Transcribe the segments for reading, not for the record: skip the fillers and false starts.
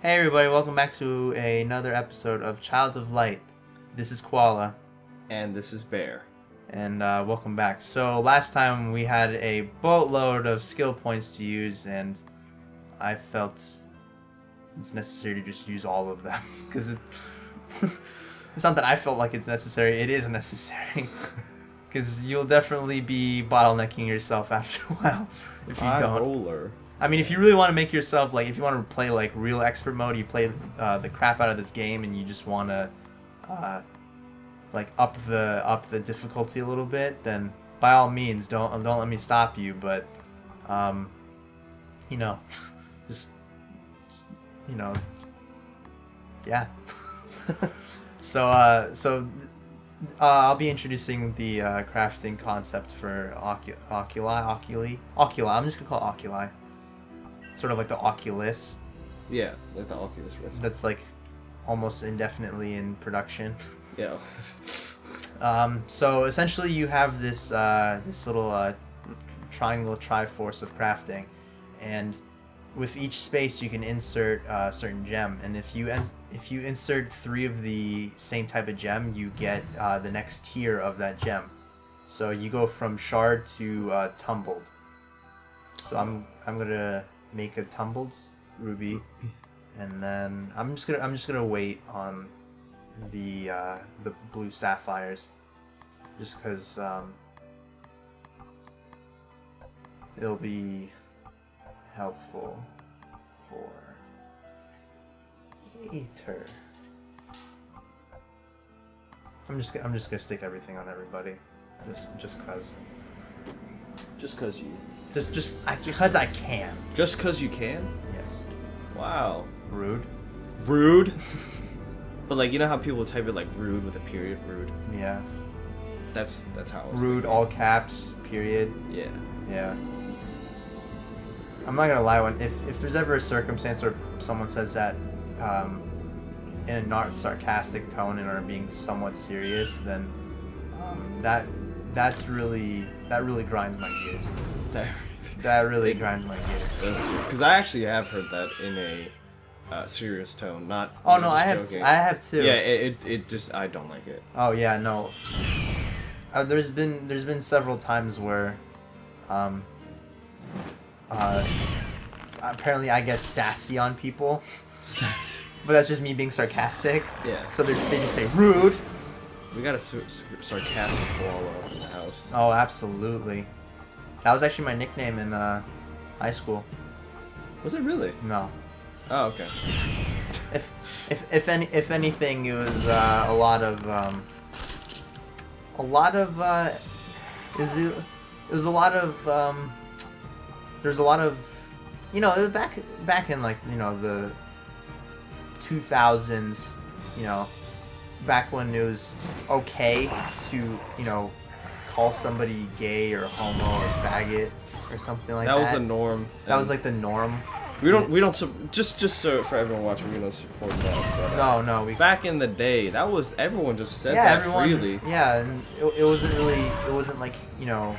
Hey everybody, welcome back to another episode of Child of Light. This is Koala. And this is Bear. And welcome back. So last time we had a boatload of skill points to use, and I felt it's necessary to just use all of them. Because it's not that I felt like it's necessary, it is necessary. Because you'll definitely be bottlenecking yourself after a while if you don't. Roller. I mean, if you really want to make yourself, like, if you want to play, like, real expert mode, you play the crap out of this game, and you just want to, like, up the difficulty a little bit, then by all means, don't let me stop you, but, you know, just you know, yeah. So I'll be introducing the crafting concept for oculi. I'm just gonna call it oculi. Sort of like the Oculus. Yeah, like the Oculus Rift. That's like almost indefinitely in production. Yeah. So essentially, you have this this little triangle triforce of crafting, and with each space you can insert a certain gem. And if you insert 3 of the same type of gem, you get the next tier of that gem. So you go from shard to tumbled. So I'm gonna make a tumbled ruby, and then I'm just gonna wait on the blue sapphires, just because it'll be helpful for later. I'm just gonna stick everything on everybody, just cause. Just cause you. Because I can. Just cause you can? Yes. Wow. Rude. Rude? But like, you know how people type it like rude with a period? Rude. Yeah. That's how it was. Rude, thinking. all caps, period. Yeah. Yeah. I'm not gonna lie, if there's ever a circumstance where someone says that in a not sarcastic tone and are being somewhat serious, then that really grinds my gears. That really grinds my gears. Does too. Because I actually have heard that in a serious tone, not. Oh no, I joking. have too. Yeah, it just I don't like it. Oh yeah, no. There's been several times where, apparently I get sassy on people. Sassy. But that's just me being sarcastic. Yeah. So they just say rude. We got a sarcastic koala in the house. Oh, absolutely. That was actually my nickname in high school. Was it really? No. Oh, okay. If anything, it was a lot of there's a lot of, you know, it was back in, like, you know, the 2000s, you know, back when it was okay to, you know, call somebody gay or homo or faggot or something like that. That was the norm. That was like the norm. We don't just so for everyone watching, we don't support that. But, no. Back in the day, that was everyone just said that freely. Yeah, and it wasn't like, you know,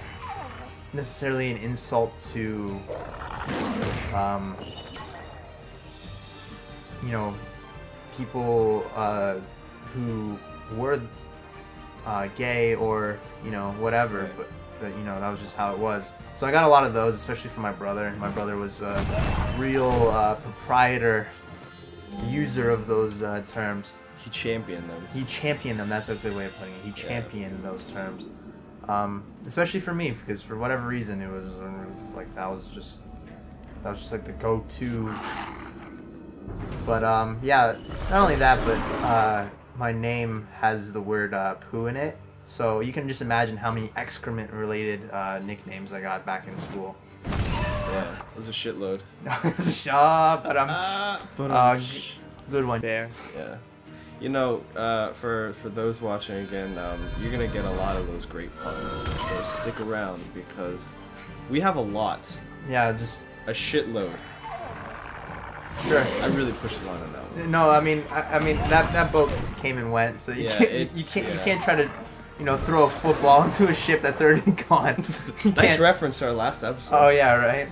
necessarily an insult to, you know, people who were gay or, you know, whatever, right. but you know, that was just how it was. So I got a lot of those, especially from my brother. My brother was a real proprietor, user of those terms. He championed them. That's a good way of putting it. He championed those terms, especially for me, because for whatever reason it was like that was just like the go-to. But yeah, not only that, but my name has the word poo in it. So you can just imagine how many excrement-related nicknames I got back in school. So, yeah, it was a shitload. Good one there. Yeah. You know, for those watching again, you're gonna get a lot of those great puns. So stick around because we have a lot. Yeah, just a shitload. Sure. I really pushed a lot on that one. No, I mean that boat came and went, so you can't try to, you know, throw a football into a ship that's already gone. Nice reference to our last episode. Oh yeah, right.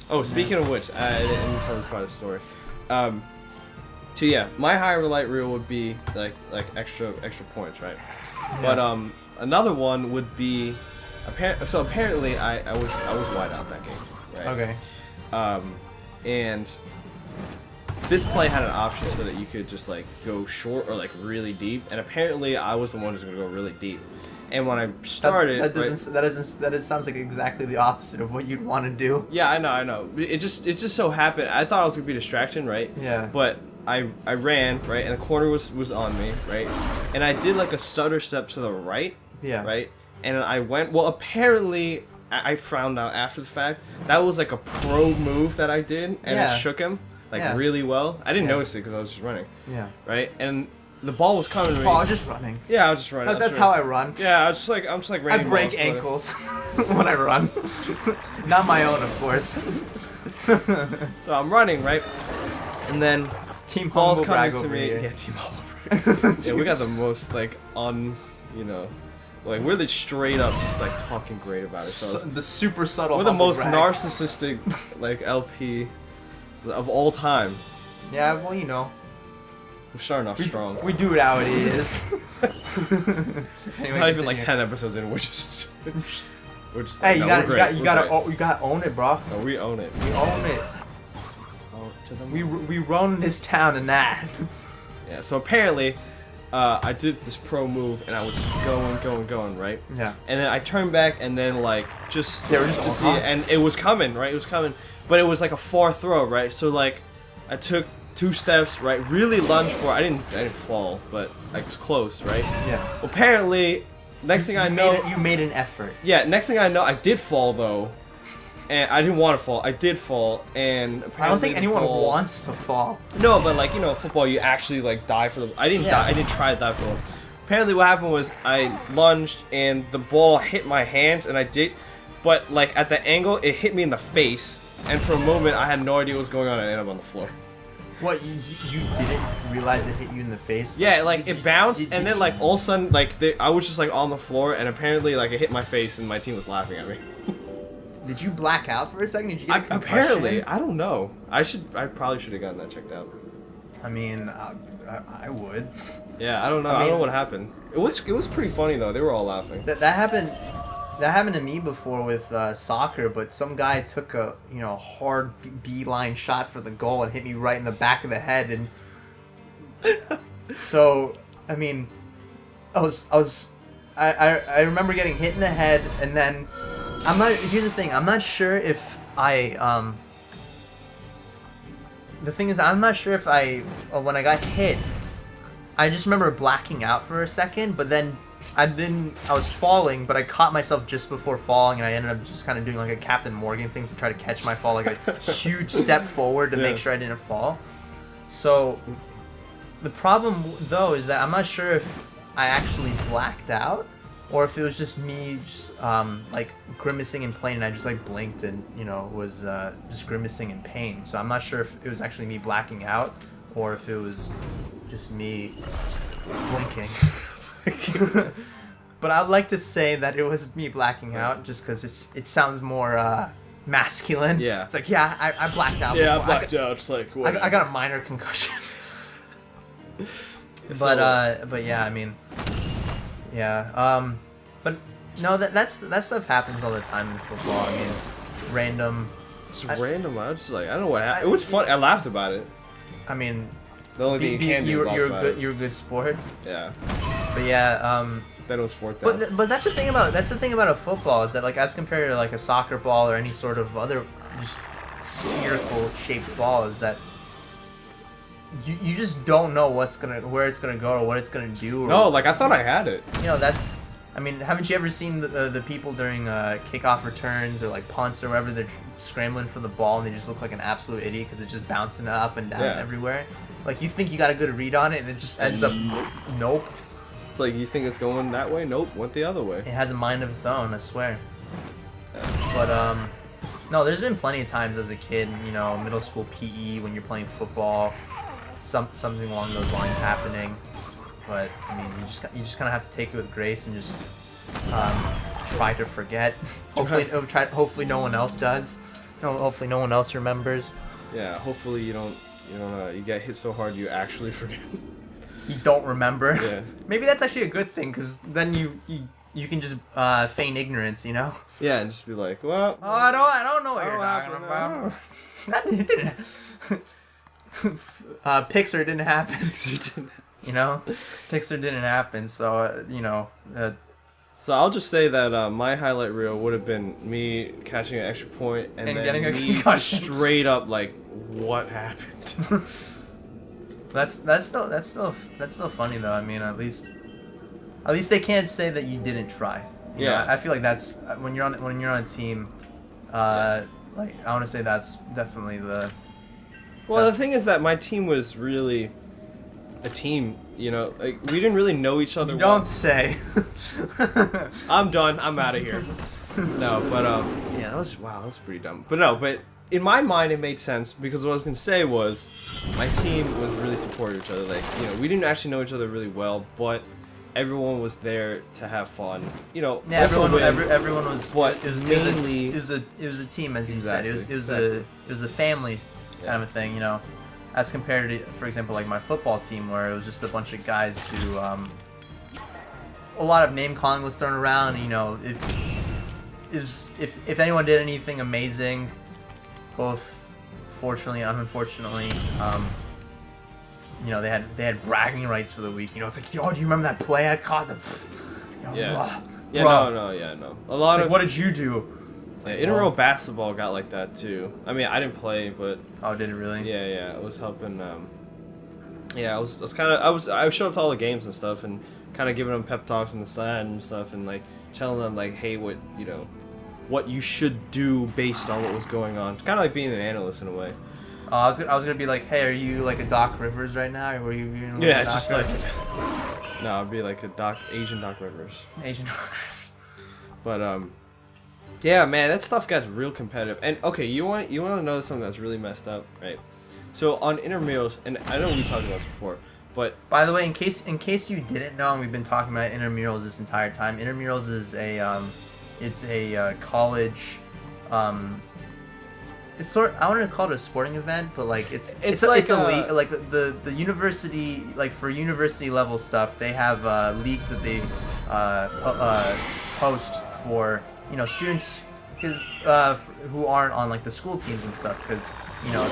Oh, speaking of which, I didn't tell this part of the story. So yeah, my highlight reel would be like extra points, right? Yeah. But another one would be apparently I was wide out that game, right? Okay. And this play had an option so that you could just like go short or like really deep, and apparently I was the one who's gonna go really deep. And when I started, that sounds like exactly the opposite of what you'd want to do. Yeah, I know. It just so happened. I thought it was gonna be a distraction, right? Yeah. But I ran, right, and the corner was on me, right, and I did like a stutter step to the right. Yeah. Right, and I went. Well, apparently I found out after the fact that was like a pro move that I did, and Yeah. it shook him like Yeah. really well. I didn't Yeah. notice it because I was just running. Yeah. Right, and the ball was coming to me. Oh, I was just running. Yeah, I was just running. That's how I run. Yeah, I'm just like I raining break balls, ankles when I run. Not my own, of course. So I'm running, right, and then Team ball's humble coming brag to over me. here. Yeah, team humble brag. Yeah, we got the most like like we're the straight up just like talking great about ourselves. The super subtle. We're the humble most brag. narcissistic like LP of all time. Yeah, well, you know. We're starting off strong. We do it how it is. Anyway, Not even like continue. 10 episodes in, we're just Hey, you no, we're great, we're great. you gotta own it, bro. No, we own it. We own it. Oh, to the We run this town and that. Yeah, so apparently, I did this pro move and I was just going, right? Yeah. And then I turned back and then like just They were just to going, see huh? it, and it was coming, right? It was coming, but it was like a far throw, right? So like, I took 2 steps, right? Really lunged for. I didn't fall, but I was close, right? Yeah. Well, apparently, next thing I know, you made an effort. yeah. Next thing I know, I did fall though, and I didn't want to fall. I did fall, and apparently I don't think the anyone ball- wants to fall. No, but like football, you actually like die for the. I didn't Yeah. die. I didn't try to die for the. Apparently, what happened was I lunged and the ball hit my hands, and I did, but like at the angle, it hit me in the face, and for a moment, I had no idea what was going on, and I ended up on the floor. What, you didn't realize it hit you in the face? Yeah, like Did it you- bounced, did and then you- like all of a sudden, like I was just like on the floor, and apparently like it hit my face, and my team was laughing at me. Did you black out for a second? Did you get a concussion? Apparently, I don't know. I probably should have gotten that checked out. I mean, I would. Yeah, I don't know. I I don't mean- know what happened. It was pretty funny though. They were all laughing. That happened to me before with soccer, but some guy took a hard beeline shot for the goal and hit me right in the back of the head, and so I mean, I remember getting hit in the head, and then here's the thing, I'm not sure if the thing is, I'm not sure if when I got hit, I just remember blacking out for a second, but then I was falling, but I caught myself just before falling, and I ended up just kind of doing like a Captain Morgan thing to try to catch my fall, like a huge step forward to make sure I didn't fall. So the problem though is that I'm not sure if I actually blacked out, or if it was just me just like grimacing in pain, and I just like blinked and was just grimacing in pain. So I'm not sure if it was actually me blacking out, or if it was just me blinking. But I'd like to say that it was me blacking out, just because it sounds more masculine. Yeah. It's like, yeah, I blacked out. Yeah, I before. blacked out. It's like I got a minor concussion. So- but yeah, I mean, yeah. But no, that stuff happens all the time in football. I mean, random. It's random. I was just like, I don't know what happened. It was fun. I laughed about it. I mean, The only thing you can do is laugh about it. you're a good sport. Yeah. But yeah, Then it was 4th down. but that's the thing about a football, is that like as compared to like a soccer ball or any sort of other just spherical shaped ball, is that you just don't know where it's gonna go or what it's gonna do. Or, No, like I thought I had it. that's. I mean, haven't you ever seen the people during kickoff returns or like punts or whatever? They're scrambling for the ball and they just look like an absolute idiot because it's just bouncing up and down everywhere. Like you think you got a good read on it and it just ends up nope. It's like you think it's going that way? Nope, went the other way. It has a mind of its own, I swear. But no, there's been plenty of times as a kid, middle school PE when you're playing football, something along those lines happening. But I mean, you just kind of have to take it with grace and just try to forget. Hopefully no one else does. Hopefully no one else remembers. Yeah, hopefully you don't You don't. You get hit so hard you actually forget. You don't remember. Yeah. Maybe that's actually a good thing, because then you can just feign ignorance, you know. Yeah, and just be like, well. Oh, I don't know what you're talking happened? about. That didn't. Pixar didn't happen. You know, Pixar didn't happen. So you know. So I'll just say that my highlight reel would have been me catching an extra point and then getting a me concussion. straight up like, what happened? That's still funny though. I mean, at least they can't say that you didn't try. You know, I feel like that's when you're on a team. Like I want to say that's definitely the. Well, the thing is that my team was really a team. You know, like we didn't really know each other. Don't say. I'm done. I'm out of here. No, but yeah, that was pretty dumb. But no, but in my mind it made sense because what I was gonna say was my team was really supportive of each other. Like, you know, we didn't actually know each other really well, but everyone was there to have fun. You know, yeah, everyone was. But it was mainly it was a team, as you exactly, said. It was exactly. a family kind of a thing, you know. As compared to, for example, like my football team, where it was just a bunch of guys who, a lot of name calling was thrown around. You know, if anyone did anything amazing, both fortunately and unfortunately, you know, they had bragging rights for the week. You know, it's like, yo, do you remember that play I caught? You know, yeah, no. A lot it's of like, what did you do? Yeah, intramural basketball got like that too. I mean, I didn't play, but oh, did it really? Yeah, it was helping. Yeah, I showed up to all the games and stuff, and kind of giving them pep talks on the side and stuff, and like telling them like, hey, what you should do based on what was going on. Kind of like being an analyst in a way. I was gonna be like, hey, are you like a Doc Rivers right now, or were you being like yeah, a Doc just Rivers? like no, I'd be like a Asian Doc Rivers. Asian Doc Rivers. But yeah, man, that stuff got real competitive. And okay, you want to know something that's really messed up, right? So on intramurals, and I know we talked about this before, but by the way, in case you didn't know, and we've been talking about intramurals this entire time. Intramurals is a college, it's I want to call it a sporting event, but like it's a league, like the university, like for university level stuff, they have leagues that they host for, you know, students who aren't on like the school teams and stuff, because, you know,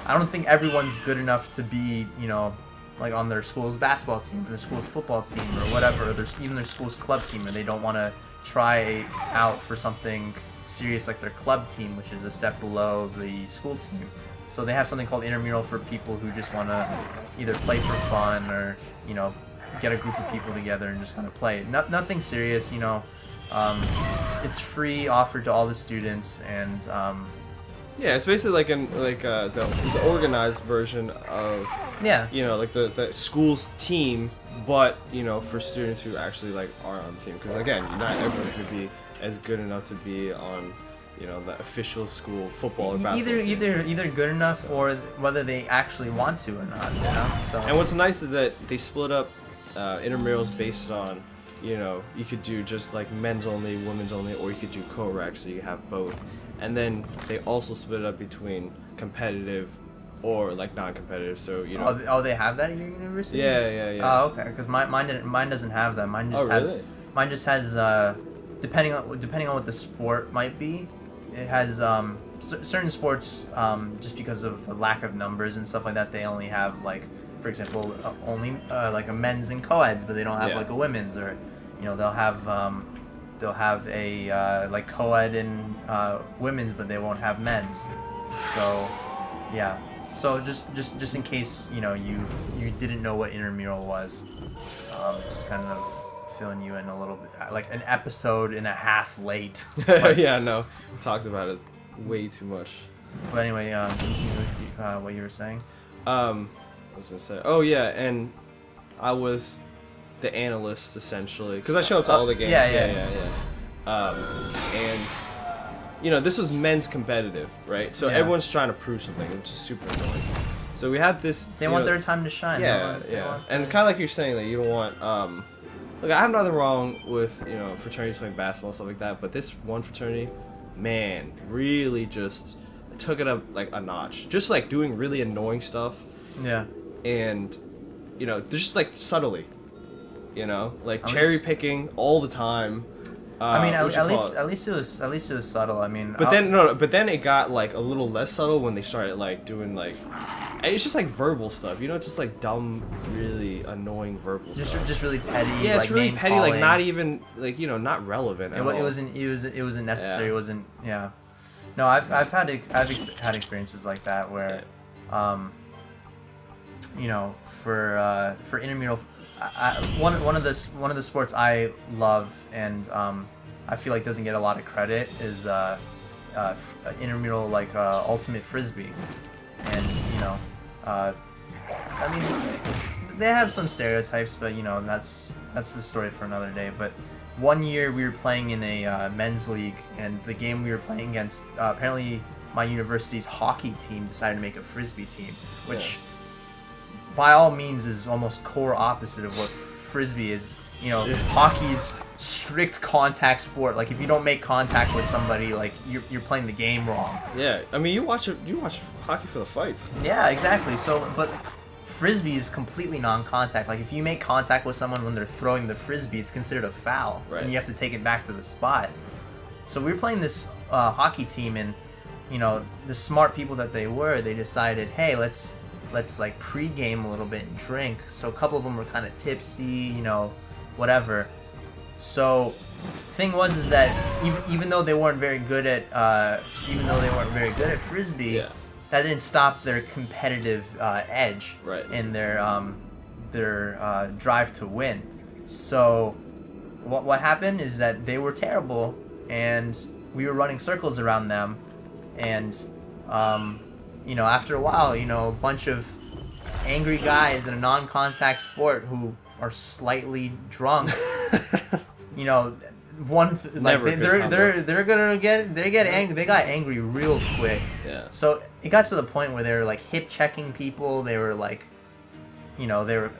I don't think everyone's good enough to be, you know, like on their school's basketball team or their school's football team or whatever, or even their school's club team, or they don't want to try out for something serious like their club team, which is a step below the school team. So they have something called intramural for people who just want to either play for fun or, you know, get a group of people together and just kind of play. Nothing serious, you know. It's free, offered to all the students, and yeah, it's basically like it's an organized version of, you know, like the school's team, but, you know, for students who actually like are on the team, because again, not everyone could be as good enough to be on, you know, the official school football or basketball team. Either good enough or whether they actually want to or not, you know? So. And what's nice is that they split up intramurals based on, you know, you could do just like men's only, women's only, or you could do co-rec, so you have both. And then they also split it up between competitive or like non-competitive, so, you know. Oh, they have that at your university? Yeah. Oh, okay, because mine doesn't have that. Mine just has depending on what the sport might be, it has certain sports, just because of the lack of numbers and stuff like that, they only have, like, for example, only like a men's and co-eds, but they don't have like a women's, or, you know, they'll have a like co-ed and women's, but they won't have men's. So yeah, so just in case, you know, you didn't know what intramural was, just kind of filling you in a little bit, like an episode and a half late. Yeah, no, we talked about it way too much. But anyway, continue with what you were saying. I was gonna say, oh yeah, and I was the analyst essentially, because I show up to all the games. Yeah. And you know, this was men's competitive, right? So everyone's trying to prove something, which is super annoying. So we had this. They want their time to shine. Yeah. And kind of like you're saying that you don't want. Look, I have nothing wrong with, you know, fraternities playing basketball and stuff like that, but this one fraternity, man, really just took it up like a notch. Just like doing really annoying stuff. Yeah. And, you know, just like subtly, you know, like At cherry least- picking all the time. I mean, what you call it? at least it was subtle. I mean, But then it got like a little less subtle when they started like doing like, it's just like verbal stuff, you know, just like dumb, really annoying verbal stuff. just really petty. Yeah, like, it's really name petty, like calling. not even like, you know, not relevant. At all. It wasn't necessary. Yeah. It wasn't. Yeah. No, I've had experiences like that where, you know, for intramural, one of the sports I love and I feel like doesn't get a lot of credit is intramural, like ultimate frisbee, and you know, I mean, they have some stereotypes, but you know, that's the story for another day. But one year we were playing in a men's league, and the game we were playing against, apparently my university's hockey team decided to make a frisbee team, which by all means is almost core opposite of what frisbee is. You know, hockey's strict contact sport. Like if you don't make contact with somebody, like you're playing the game wrong. Yeah, I mean, you watch hockey for the fights. Yeah, exactly. So, but frisbee is completely non-contact. Like if you make contact with someone when they're throwing the frisbee, it's considered a foul, Right. and you have to take it back to the spot. So we were playing this hockey team, and you know, the smart people that they were, they decided, hey, let's like pre-game a little bit and drink. So a couple of them were kind of tipsy, you know, whatever. So thing was is that even though they weren't very good at frisbee, Yeah. that didn't stop their competitive edge Right. and their drive to win. So what happened is that they were terrible, and we were running circles around them, and you know, after a while, you know, a bunch of angry guys in a non-contact sport who are slightly drunk, you know, they got angry real quick. Yeah. So it got to the point where they were like hip checking people. They were like, you know, they were,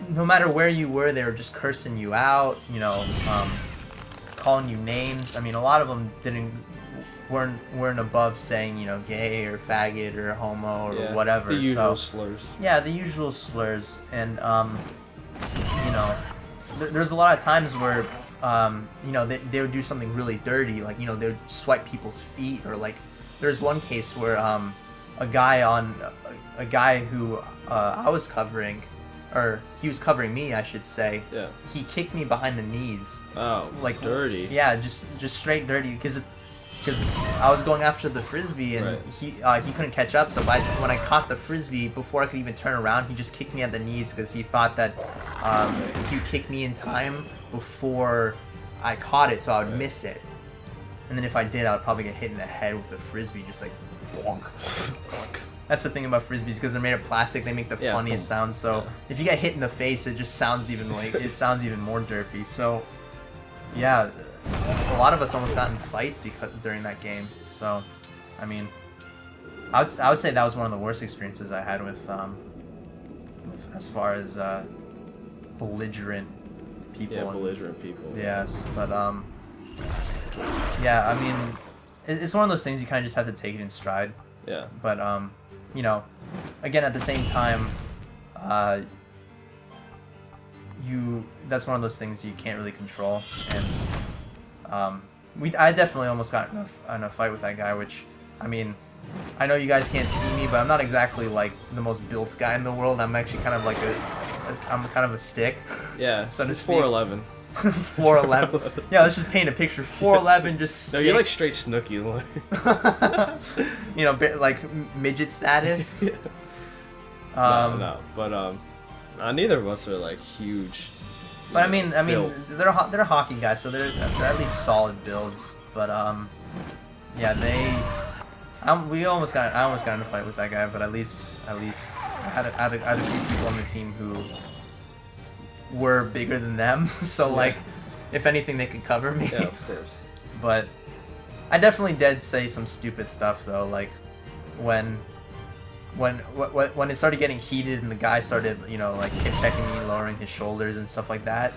no matter where you were, they were just cursing you out, you know, calling you names. I mean, a lot of them weren't above saying, you know, gay or faggot or homo or whatever. The usual so, slurs. yeah, the usual slurs. And you know, there's a lot of times where you know, they would do something really dirty, like, you know, they would swipe people's feet, or like there's one case where a guy who I was covering, or he was covering me, I should say. Yeah. He kicked me behind the knees. Oh, Like dirty. Yeah, just straight dirty, because I was going after the frisbee, and Right. he couldn't catch up. So when I caught the frisbee, before I could even turn around, he just kicked me at the knees, because he thought that he would kick me in time before I caught it, so I would miss it. And then if I did, I would probably get hit in the head with the frisbee, just like bonk. That's the thing about frisbees, because they're made of plastic. They make the Yeah, funniest sounds. So if you get hit in the face, it just sounds even more derpy. So yeah, a lot of us almost got in fights during that game. So I mean, I would say that was one of the worst experiences I had with as far as belligerent people. Yeah, belligerent people. Yes, but yeah, I mean, it's one of those things you kind of just have to take it in stride. Yeah. But you know, again, at the same time, that's one of those things you can't really control. And I definitely almost got in a fight with that guy, which, I mean, I know you guys can't see me, but I'm not exactly like the most built guy in the world. I'm actually kind of like I'm kind of a stick. Yeah. So to it's speak. 4'11". 4'11". Yeah, let's just paint a picture. 4'11", just No, you're like straight Snooki. you know, like midget status. Yeah. No, but neither of us are like huge. But I mean, built. they're hockey guys, so they're at least solid builds. But yeah, I almost got in a fight with that guy, but at least I had a few people on the team who were bigger than them, so like, if anything, they could cover me. Yeah, of course. But I definitely did say some stupid stuff though, like when it started getting heated and the guy started, you know, like hip checking me, lowering his shoulders and stuff like that.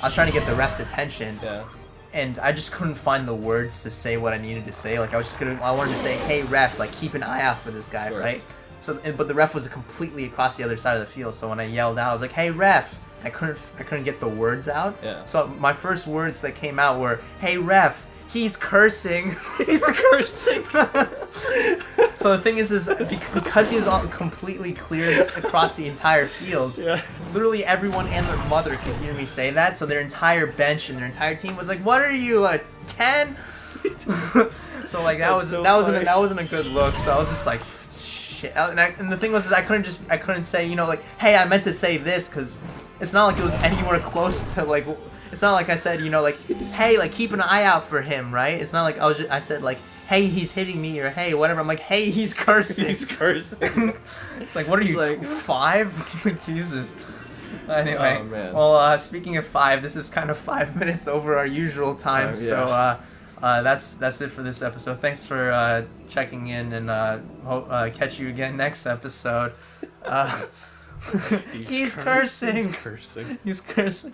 I was trying to get the ref's attention. Yeah. and I just couldn't find the words to say what I needed to say. Like I wanted to say, "Hey ref, like keep an eye out for this guy," right? So, but the ref was completely across the other side of the field. So when I yelled out, I was like, "Hey ref!" I couldn't get the words out. Yeah. So my first words that came out were, "Hey ref, he's cursing." He's cursing. So the thing is because he was all completely clear across the entire field, literally everyone and their mother could hear me say that. So their entire bench and their entire team was like, "What are you, a 10?" So like that wasn't a good look. So I was just like, shit. And the thing was, I couldn't say, you know, like, "Hey, I meant to say this," because it's not like it was anywhere close to like. It's not like I said, you know, like, "Hey, like keep an eye out for him," right? It's not like I said like, "Hey, he's hitting me," or "Hey, whatever." I'm like, "Hey, he's cursing." He's cursing. It's like, what are you, like 5? Jesus. Anyway, oh, man. well, speaking of 5, this is kind of 5 minutes over our usual time, so that's it for this episode. Thanks for checking in, and catch you again next episode. He's cursing. He's cursing. He's cursing.